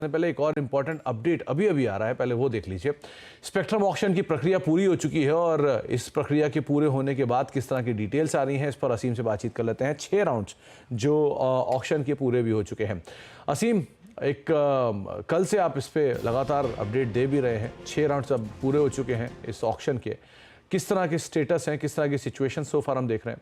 पहले एक और इम्पॉर्टेंट अपडेट अभी अभी आ रहा है, पहले वो देख लीजिए। स्पेक्ट्रम ऑक्शन की प्रक्रिया पूरी हो चुकी है और इस प्रक्रिया के पूरे होने के बाद किस तरह की डिटेल्स आ रही हैं, इस पर असीम से बातचीत कर लेते हैं। 6 राउंड्स जो ऑक्शन के पूरे भी हो चुके हैं। असीम, कल से आप इस पे लगातार अपडेट दे भी रहे हैं। 6 राउंड्स अब पूरे हो चुके हैं इस ऑक्शन के। किस तरह के स्टेटस हैं, किस तरह की सिचुएशन सो फार हम देख रहे हैं?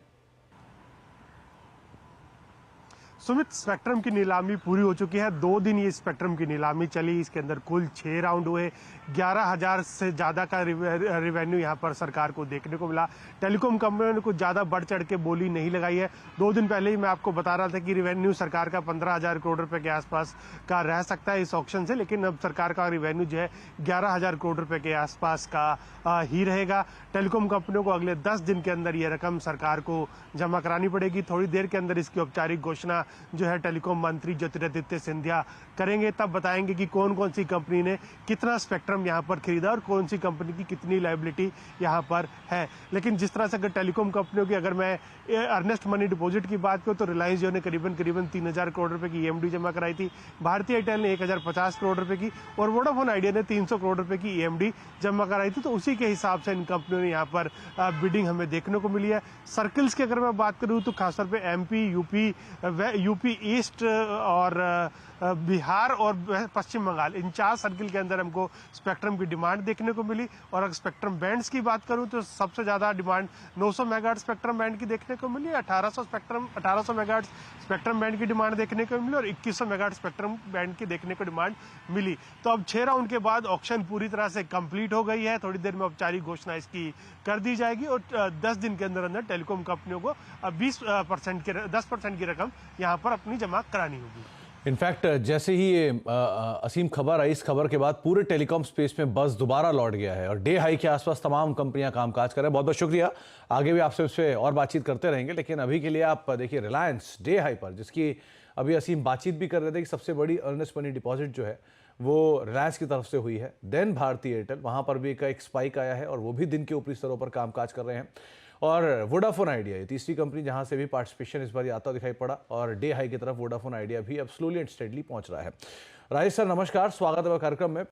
सुमित, स्पेक्ट्रम की नीलामी पूरी हो चुकी है। 2 दिन ये स्पेक्ट्रम की नीलामी चली। इसके अंदर कुल 6 राउंड हुए। 11,000 से ज़्यादा का रिवेन्यू यहाँ पर सरकार को देखने को मिला। टेलीकॉम कंपनियों ने कुछ ज़्यादा बढ़ चढ़ के बोली नहीं लगाई है। 2 दिन पहले ही मैं आपको बता रहा था कि रिवेन्यू सरकार का 15,000 करोड़ रुपए के आसपास का रह सकता है इस ऑक्शन से, लेकिन अब सरकार का रिवेन्यू जो है 11,000 करोड़ रुपए के आसपास का ही रहेगा। टेलीकॉम कंपनियों को अगले 10 दिन के अंदर ये रकम सरकार को जमा करानी पड़ेगी। थोड़ी देर के अंदर इसकी औपचारिक घोषणा जो है टेलीकॉम मंत्री ज्योतिरादित्य सिंधिया करेंगे। तब बताएंगे कि कौन कौन सी कंपनी ने कितना स्पेक्ट्रम यहाँ पर खरीदा और कौन सी कंपनी की कितनी लायबिलिटी यहाँ पर है। लेकिन जिस तरह से अगर टेलीकॉम कंपनियों की अगर मैं अर्नेस्ट मनी डिपॉजिट की बात करूँ तो रिलायंस जो ने करीबन 3,000 करोड़ रुपए की ईएमडी जमा कराई थी। भारतीय एयरटेल ने 1,050 करोड़ रुपए की और वोडाफोन आइडिया ने 300 करोड़ रुपए की ईएमडी जमा कराई थी। तो उसी के हिसाब से इन कंपनियों ने यहाँ पर बिडिंग हमें देखने को मिली है। सर्कल्स की अगर मैं बात करूँ तो खासतौर पर एमपी, यूपी ईस्ट और बिहार और पश्चिम बंगाल, इन 4 सर्किल के अंदर हमको स्पेक्ट्रम की डिमांड देखने को मिली। और अगर स्पेक्ट्रम बैंड्स की बात करूं तो सबसे ज्यादा डिमांड 900 मेगाहर्ट्ज स्पेक्ट्रम बैंड की देखने को मिली। 1800 मेगाहर्ट्ज स्पेक्ट्रम बैंड की डिमांड देखने को मिली और 2100 मेगाहर्ट्ज स्पेक्ट्रम बैंड की देखने को डिमांड मिली। तो अब 6 राउंड के बाद ऑक्शन पूरी तरह से कंप्लीट हो गई है। थोड़ी देर में औपचारिक घोषणा इसकी कर दी जाएगी और 10 दिन के अंदर अंदर टेलीकॉम कंपनियों को 10% की रकम यहाँ पर अपनी जमा करानी होगी। इनफैक्ट जैसे ही ये असीम खबर आई, इस खबर के बाद पूरे टेलीकॉम स्पेस में बज़ दोबारा लौट गया है और डे हाई के आसपास तमाम कंपनियां कामकाज कर रहे हैं। बहुत बहुत शुक्रिया। आगे भी आपसे इस पर और बातचीत करते रहेंगे, लेकिन अभी के लिए आप देखिए रिलायंस डे हाई पर, जिसकी अभी असीम बातचीत भी कर रहे थे कि सबसे बड़ी अर्नेस्ट मनी डिपॉजिट जो है वो रिलायंस की तरफ से हुई है। देन भारतीय एयरटेल, वहाँ पर भी एक स्पाइक आया है और वो भी दिन के ऊपरी स्तरों पर कामकाज कर रहे हैं। और वोडाफोन आइडिया, ये तीसरी कंपनी जहां से भी पार्टिसिपेशन इस बार आता दिखाई पड़ा और डे हाई की तरफ वोडाफोन आइडिया भी अब स्लोली एंड स्टेडली पहुंच रहा है। राजेश सर नमस्कार, स्वागत है कार्यक्रम में।